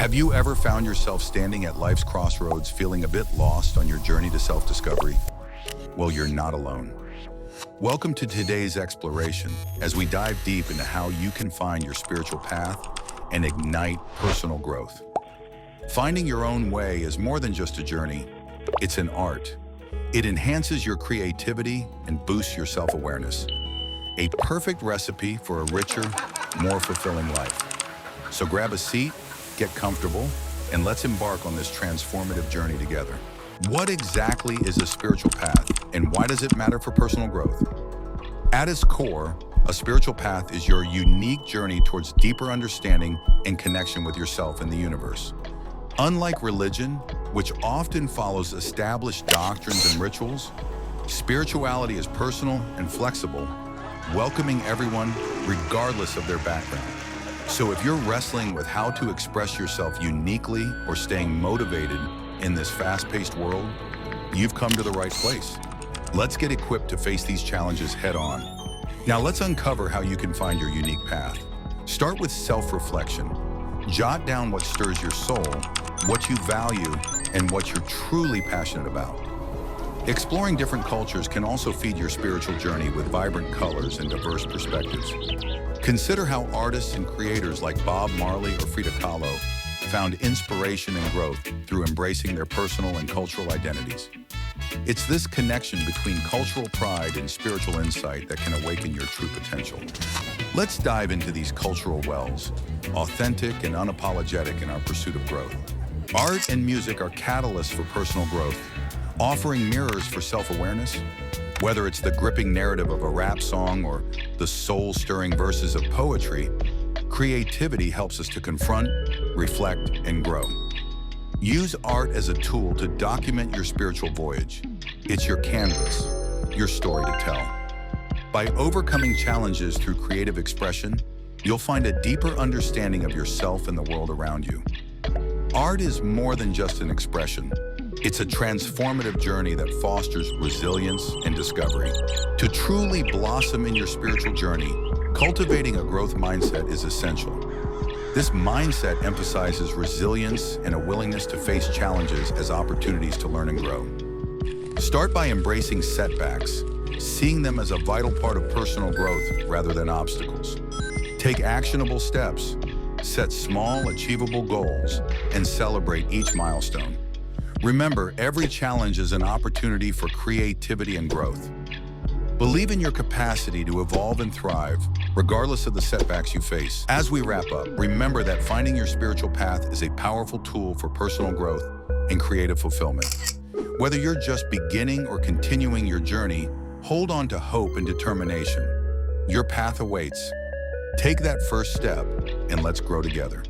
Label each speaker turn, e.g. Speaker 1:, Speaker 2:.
Speaker 1: Have you ever found yourself standing at life's crossroads feeling a bit lost on your journey to self-discovery? Well, you're not alone. Welcome to today's exploration as we dive deep into how you can find your spiritual path and ignite personal growth. Finding your own way is more than just a journey, it's an art. It enhances your creativity and boosts your self-awareness. A perfect recipe for a richer, more fulfilling life. So grab a seat, get comfortable, and let's embark on this transformative journey together. What exactly is a spiritual path, and why does it matter for personal growth? At its core, a spiritual path is your unique journey towards deeper understanding and connection with yourself and the universe. Unlike religion, which often follows established doctrines and rituals, spirituality is personal and flexible, welcoming everyone regardless of their background. So if you're wrestling with how to express yourself uniquely or staying motivated in this fast-paced world, you've come to the right place. Let's get equipped to face these challenges head-on. Now let's uncover how you can find your unique path. Start with self-reflection. Jot down what stirs your soul, what you value, and what you're truly passionate about. Exploring different cultures can also feed your spiritual journey with vibrant colors and diverse perspectives. Consider how artists and creators like Bob Marley or Frida Kahlo found inspiration and growth through embracing their personal and cultural identities. It's this connection between cultural pride and spiritual insight that can awaken your true potential. Let's dive into these cultural wells, authentic and unapologetic in our pursuit of growth. Art and music are catalysts for personal growth, offering mirrors for self-awareness. Whether it's the gripping narrative of a rap song or the soul-stirring verses of poetry, creativity helps us to confront, reflect, and grow. Use art as a tool to document your spiritual voyage. It's your canvas, your story to tell. By overcoming challenges through creative expression, you'll find a deeper understanding of yourself and the world around you. Art is more than just an expression. It's a transformative journey that fosters resilience and discovery. To truly blossom in your spiritual journey, cultivating a growth mindset is essential. This mindset emphasizes resilience and a willingness to face challenges as opportunities to learn and grow. Start by embracing setbacks, seeing them as a vital part of personal growth rather than obstacles. Take actionable steps, set small, achievable goals, and celebrate each milestone. Remember, every challenge is an opportunity for creativity and growth. Believe in your capacity to evolve and thrive, regardless of the setbacks you face. As we wrap up, remember that finding your spiritual path is a powerful tool for personal growth and creative fulfillment. Whether you're just beginning or continuing your journey, hold on to hope and determination. Your path awaits. Take that first step, and let's grow together.